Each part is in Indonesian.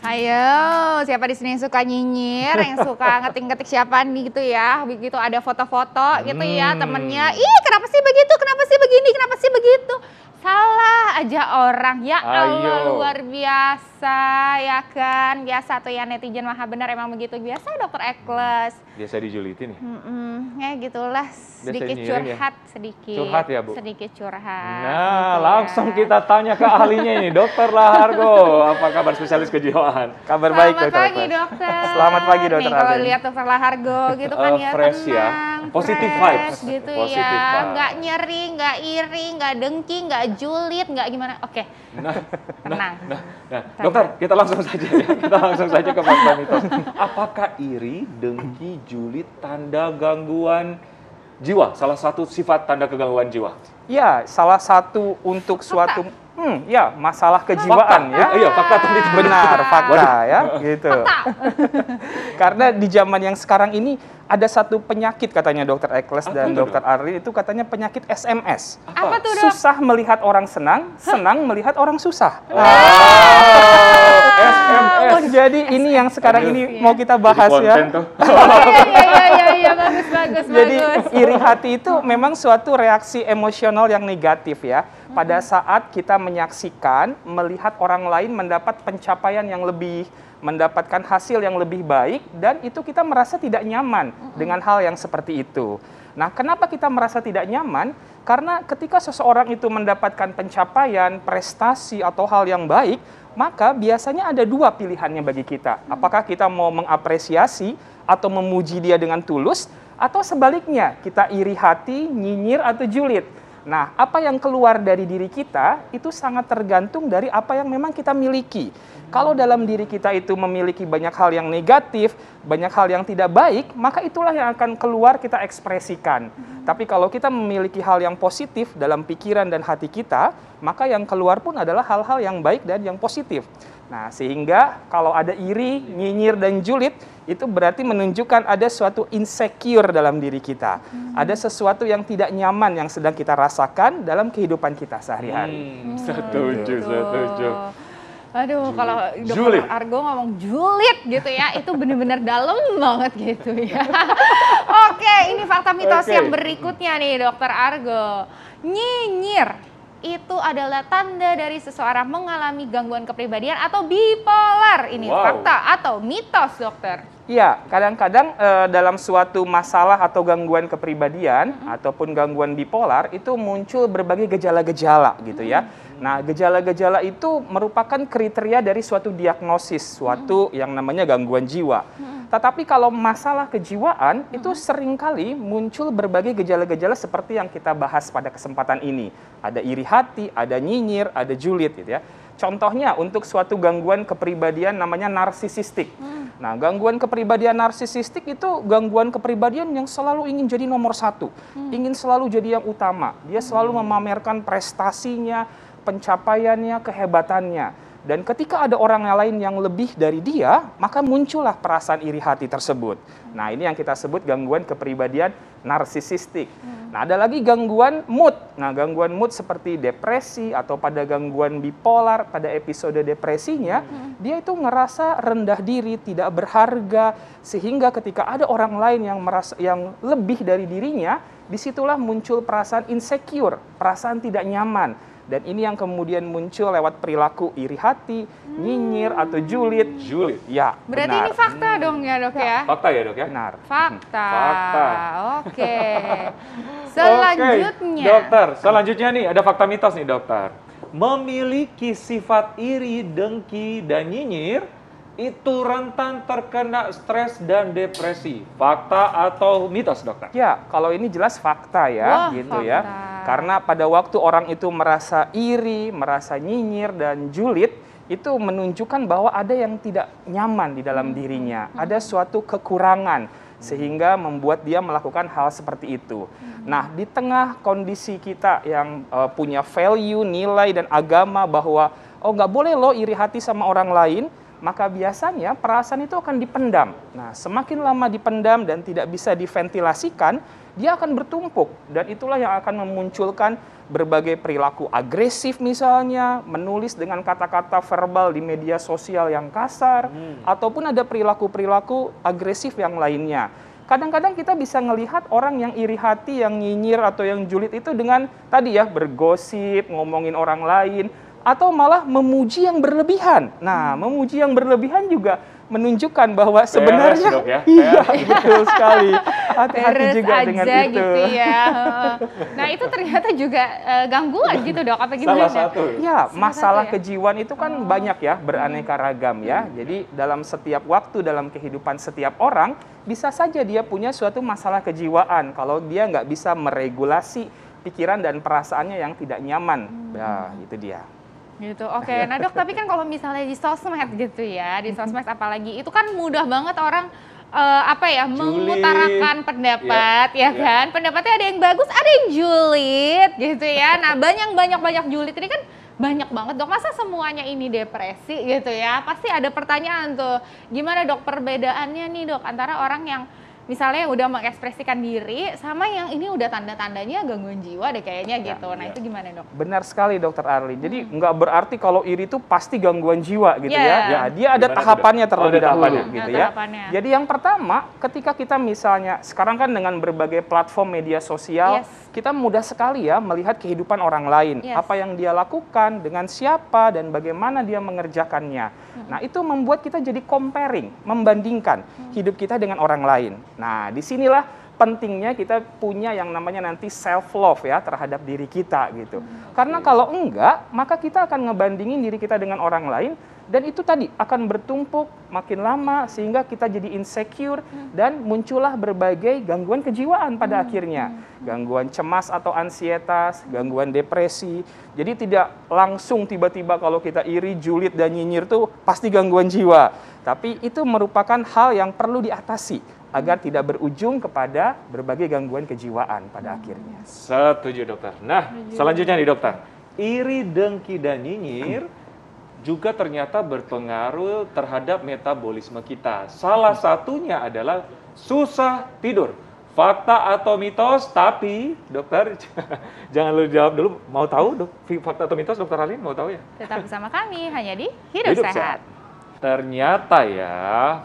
Ayo, siapa di sini yang suka nyinyir, yang suka ngetik-ngetik siapa nih gitu ya. Begitu ada foto-foto gitu ya temennya. Ih, kenapa sih begitu? Kenapa sih begini? Kenapa sih begitu? Salah aja orang. Ya Allah, luar biasa ya kan. Biasa tuh ya netizen maha benar emang begitu. Biasa Dokter Ekles. Biasa dijulitin ya? Ya gitulah, sedikit curhat, ya? Sedikit. Curhat ya Bu? Sedikit curhat. Nah, gitu langsung ya. Kita tanya ke ahlinya ini, Dokter Lahargo. Apa kabar spesialis kejiwaan? Kabar baik, Dokter. Selamat pagi, Dokter. Selamat pagi, Dokter. Nih kalau lihat Dokter Lahargo gitu kan ya, fresh tenang, ya. Positive vibes. Gitu Positive ya. vibes. Nggak nyeri, nggak iri, nggak dengki, nggak julid, nggak gimana. Oke. Tenang. Nah, Dokter, kita langsung saja ya. Kita langsung saja ke fakta mitos. Apakah iri, dengki, julid tanda gangguan jiwa? Salah satu sifat tanda kegangguan jiwa? Ya, salah satu untuk suatu ya masalah kejiwaan fakta. ya. Iya, fakta tadi. Benar, fakta ya, gitu. Fakta. Karena di zaman yang sekarang ini ada satu penyakit katanya Dokter Ekles dan itu, Dokter Arli, itu katanya penyakit SMS. Apa tuh, Dok? Susah melihat orang senang, senang melihat orang susah. SMS. Jadi ini yang sekarang ini mau kita bahas ya. Iya, bagus. Jadi iri hati itu memang suatu reaksi emosional yang negatif ya. Pada saat kita menyaksikan, melihat orang lain mendapat pencapaian yang lebih, mendapatkan hasil yang lebih baik, dan itu kita merasa tidak nyaman dengan hal yang seperti itu. Nah, kenapa kita merasa tidak nyaman? Karena ketika seseorang itu mendapatkan pencapaian, prestasi, atau hal yang baik, maka biasanya ada dua pilihannya bagi kita. Apakah kita mau mengapresiasi atau memuji dia dengan tulus, atau sebaliknya, kita iri hati, nyinyir, atau julid. Nah, apa yang keluar dari diri kita, itu sangat tergantung dari apa yang memang kita miliki. Kalau dalam diri kita itu memiliki banyak hal yang negatif, banyak hal yang tidak baik, maka itulah yang akan keluar kita ekspresikan. Tapi kalau kita memiliki hal yang positif dalam pikiran dan hati kita, maka yang keluar pun adalah hal-hal yang baik dan yang positif. Nah, sehingga kalau ada iri, nyinyir, dan julid, itu berarti menunjukkan ada suatu insecure dalam diri kita. Ada sesuatu yang tidak nyaman yang sedang kita rasakan dalam kehidupan kita sehari-hari. Setuju. Aduh, kalau Dokter Argo ngomong julid gitu ya, itu benar-benar dalam banget gitu ya. Oke, ini fakta mitos yang berikutnya nih, Dokter Argo. Nyinyir itu adalah tanda dari seseorang mengalami gangguan kepribadian atau bipolar. Ini fakta atau mitos, Dokter? Iya, kadang-kadang dalam suatu masalah atau gangguan kepribadian ataupun gangguan bipolar itu muncul berbagai gejala-gejala gitu ya. Nah, gejala-gejala itu merupakan kriteria dari suatu diagnosis, suatu yang namanya gangguan jiwa. Tetapi kalau masalah kejiwaan itu seringkali muncul berbagai gejala-gejala seperti yang kita bahas pada kesempatan ini. Ada iri hati, ada nyinyir, ada julid gitu ya. Contohnya untuk suatu gangguan kepribadian namanya narsisistik. Nah, gangguan kepribadian narsisistik itu gangguan kepribadian yang selalu ingin jadi nomor satu. Ingin selalu jadi yang utama. Dia selalu memamerkan prestasinya, pencapaiannya, kehebatannya. Dan ketika ada orang lain yang lebih dari dia, maka muncullah perasaan iri hati tersebut. Nah, ini yang kita sebut gangguan kepribadian narsisistik. Nah, ada lagi gangguan mood. Nah, gangguan mood seperti depresi atau pada gangguan bipolar, pada episode depresinya, dia itu ngerasa rendah diri, tidak berharga, sehingga ketika ada orang lain yang merasa yang lebih dari dirinya, disitulah muncul perasaan insecure, perasaan tidak nyaman. Dan ini yang kemudian muncul lewat perilaku iri hati, nyinyir, atau julid. Julid? Ya, berarti benar. ini fakta dong ya, Dok ya? Fakta ya, Dok ya? Benar. Fakta. Oke. Selanjutnya. Dokter, selanjutnya nih ada fakta mitos nih, Dokter. Memiliki sifat iri, dengki, dan nyinyir itu rentan terkena stres dan depresi. Fakta atau mitos, Dokter? Ya, kalau ini jelas fakta ya, gitu ya. Karena pada waktu orang itu merasa iri, merasa nyinyir, dan julid, itu menunjukkan bahwa ada yang tidak nyaman di dalam dirinya. Ada suatu kekurangan, sehingga membuat dia melakukan hal seperti itu. Nah, di tengah kondisi kita yang punya value, nilai, dan agama bahwa, oh nggak boleh loh iri hati sama orang lain, maka biasanya perasaan itu akan dipendam. Nah, semakin lama dipendam dan tidak bisa diventilasikan, dia akan bertumpuk. Dan itulah yang akan memunculkan berbagai perilaku agresif misalnya, menulis dengan kata-kata verbal di media sosial yang kasar, ataupun ada perilaku-perilaku agresif yang lainnya. Kadang-kadang kita bisa melihat orang yang iri hati, yang nyinyir atau yang julid itu dengan tadi ya, bergosip, ngomongin orang lain, atau malah memuji yang berlebihan. Nah, memuji yang berlebihan juga menunjukkan bahwa sebenarnya dok, ya? iya, betul sekali. Hati-hati juga dengan itu. Gitu ya. Nah, itu ternyata juga gangguan gitu, Dok. Apa gimana? Salah satu. Ya, masalah ya? kejiwaan itu kan banyak ya, beraneka ragam ya. Jadi dalam setiap waktu dalam kehidupan setiap orang bisa saja dia punya suatu masalah kejiwaan kalau dia nggak bisa meregulasi pikiran dan perasaannya yang tidak nyaman. Nah, itu dia. Gitu, oke. Nah Dok, tapi kan kalau misalnya di sosmed gitu ya, di sosmed apalagi, itu kan mudah banget orang mengutarakan pendapat, ya kan? Pendapatnya ada yang bagus, ada yang julid gitu ya. Nah banyak julid ini kan banyak banget, Dok. Masa semuanya ini depresi gitu ya? Pasti ada pertanyaan tuh, gimana Dok perbedaannya nih Dok antara orang yang misalnya udah mengekspresikan diri sama yang ini udah tanda-tandanya gangguan jiwa deh kayaknya gitu. Nah, itu gimana, Dok? Benar sekali, Dokter Arli. Jadi nggak berarti kalau iri itu pasti gangguan jiwa gitu ya. Ya, dia ada tahapannya terlebih dahulu gitu ya. Jadi yang pertama, ketika kita misalnya sekarang kan dengan berbagai platform media sosial, kita mudah sekali ya melihat kehidupan orang lain, apa yang dia lakukan, dengan siapa dan bagaimana dia mengerjakannya. Nah, itu membuat kita jadi comparing, membandingkan hidup kita dengan orang lain. Nah, disinilah pentingnya kita punya yang namanya nanti self love ya terhadap diri kita gitu. Karena kalau enggak, maka kita akan ngebandingin diri kita dengan orang lain dan itu tadi akan bertumpuk makin lama sehingga kita jadi insecure dan muncullah berbagai gangguan kejiwaan pada akhirnya. Gangguan cemas atau ansietas, gangguan depresi. Jadi tidak langsung tiba-tiba kalau kita iri, julid dan nyinyir tuh pasti gangguan jiwa. Tapi itu merupakan hal yang perlu diatasi agar tidak berujung kepada berbagai gangguan kejiwaan pada akhirnya. Setuju, Dokter. Nah, selanjutnya nih, Dokter. Iri, dengki, dan nyinyir juga ternyata berpengaruh terhadap metabolisme kita. Salah satunya adalah susah tidur. Fakta atau mitos? Tapi, Dokter, jangan lu jawab dulu. Mau tahu, fakta atau mitos, Dokter Alin? Mau tahu ya? Tetap bersama kami, hanya di Hidup Sehat. Ternyata ya,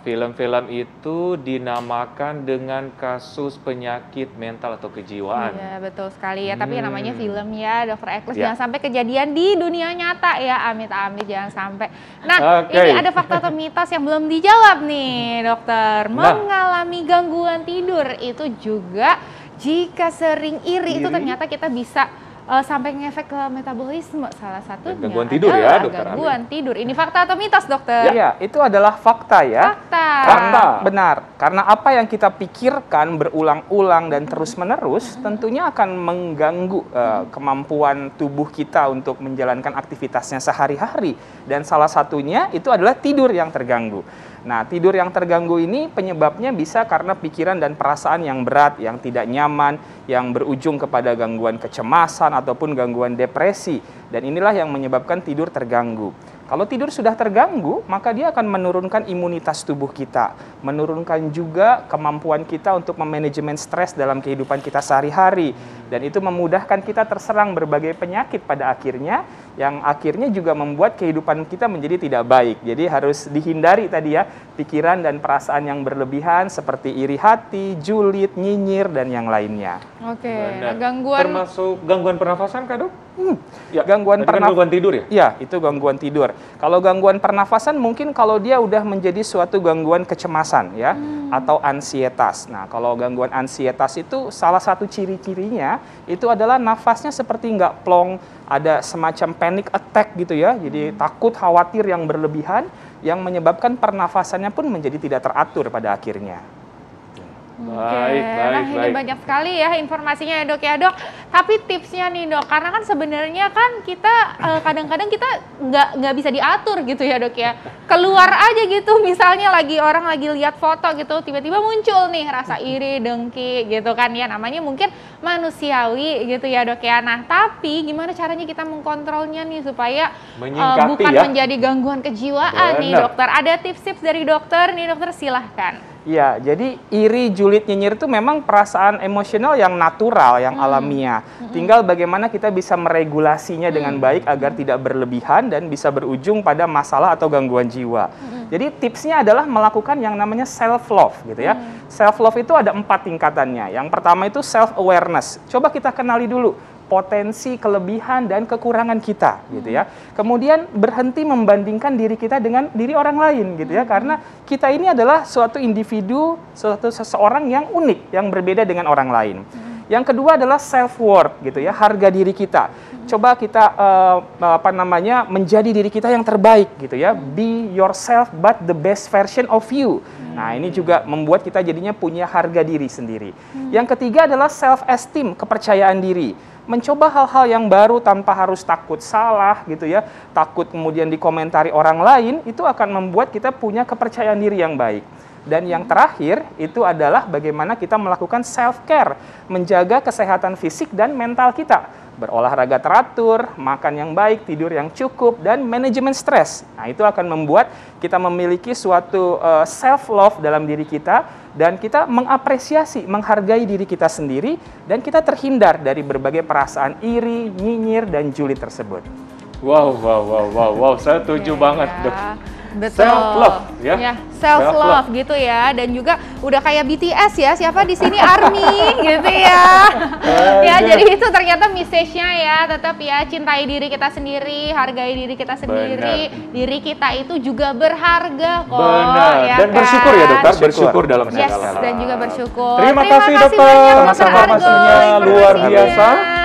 film-film itu dinamakan dengan kasus penyakit mental atau kejiwaan. Iya, betul sekali ya. Tapi yang namanya film ya, Dokter Eklus, jangan sampai kejadian di dunia nyata ya. Amit-amit, jangan sampai. Nah, ini ada fakta atau mitos yang belum dijawab nih, Dokter. Mengalami gangguan tidur itu juga jika sering iri. Itu ternyata kita bisa sampai ngefek ke metabolisme. Salah satunya gangguan tidur ya, Dokter. Gangguan tidur. Ini fakta atau mitos, Dokter? Iya, itu adalah fakta ya. Fakta. Benar. Karena apa yang kita pikirkan berulang-ulang dan terus-menerus tentunya akan mengganggu kemampuan tubuh kita untuk menjalankan aktivitasnya sehari-hari. Dan salah satunya itu adalah tidur yang terganggu. Nah, tidur yang terganggu ini penyebabnya bisa karena pikiran dan perasaan yang berat, yang tidak nyaman, yang berujung kepada gangguan kecemasan ataupun gangguan depresi. Dan inilah yang menyebabkan tidur terganggu. Kalau tidur sudah terganggu, maka dia akan menurunkan imunitas tubuh kita, menurunkan juga kemampuan kita untuk memanajemen stres dalam kehidupan kita sehari-hari. Dan itu memudahkan kita terserang berbagai penyakit pada akhirnya, yang akhirnya juga membuat kehidupan kita menjadi tidak baik. Jadi harus dihindari tadi ya, pikiran dan perasaan yang berlebihan seperti iri hati, julid, nyinyir, dan yang lainnya. Oke, gangguan... Termasuk gangguan pernafasan kah, Dok? Ya, gangguan tidur ya? Ya, itu gangguan tidur. Kalau gangguan pernafasan mungkin kalau dia udah menjadi suatu gangguan kecemasan ya, atau ansietas. Nah, kalau gangguan ansietas itu salah satu ciri-cirinya itu adalah nafasnya seperti nggak plong, ada semacam panic attack gitu ya. Jadi takut, khawatir yang berlebihan yang menyebabkan pernafasannya pun menjadi tidak teratur pada akhirnya. Baik, Nah, ini baik. banyak sekali ya informasinya ya dok ya dok. Tapi tipsnya nih dok, karena kan sebenarnya kan kita kadang-kadang kita nggak bisa diatur gitu ya dok ya. Keluar aja gitu, misalnya orang lagi lihat foto gitu, tiba-tiba muncul nih rasa iri, dengki gitu kan ya. Namanya mungkin manusiawi gitu ya dok ya. Nah tapi gimana caranya kita mengkontrolnya nih supaya bukan ya, menjadi gangguan kejiwaan nih dokter. Ada tips-tips dari dokter nih dokter, silahkan. Ya, jadi iri, julid, nyinyir itu memang perasaan emosional yang natural, yang alamiah. Tinggal bagaimana kita bisa meregulasinya dengan baik agar tidak berlebihan dan bisa berujung pada masalah atau gangguan jiwa. Jadi tipsnya adalah melakukan yang namanya self-love gitu ya. Self-love itu ada 4 tingkatannya. Yang pertama itu self-awareness. Coba kita kenali dulu potensi, kelebihan, dan kekurangan kita gitu ya. Kemudian berhenti membandingkan diri kita dengan diri orang lain gitu ya, karena kita ini adalah suatu individu, seseorang yang unik, yang berbeda dengan orang lain. Yang kedua adalah self-worth gitu ya, harga diri kita. Coba kita menjadi diri kita yang terbaik gitu ya. Be yourself but the best version of you. Nah, ini juga membuat kita jadinya punya harga diri sendiri. Yang ketiga adalah self-esteem, kepercayaan diri. Mencoba hal-hal yang baru tanpa harus takut salah gitu ya, takut kemudian dikomentari orang lain, itu akan membuat kita punya kepercayaan diri yang baik. Dan yang terakhir itu adalah bagaimana kita melakukan self-care, menjaga kesehatan fisik dan mental kita. Berolahraga teratur, makan yang baik, tidur yang cukup, dan manajemen stres. Nah, itu akan membuat kita memiliki suatu self-love dalam diri kita, dan kita mengapresiasi, menghargai diri kita sendiri, dan kita terhindar dari berbagai perasaan iri, nyinyir, dan julid tersebut. Wow, saya setuju banget dok. Betul. Self-love ya. Self-love gitu ya. Dan juga udah kayak BTS ya, siapa di sini ARMY gitu ya. Ya, jadi itu ternyata message-nya ya, tetap ya cintai diri kita sendiri, hargai diri kita sendiri. Benar. Diri kita itu juga berharga kok. Benar. Ya Dan kan? bersyukur ya dokter, bersyukur dalam Yes, segala hal. dan juga bersyukur. Terima kasih dokter, banyak, Dr. informasinya Argo, luar biasa. informasinya.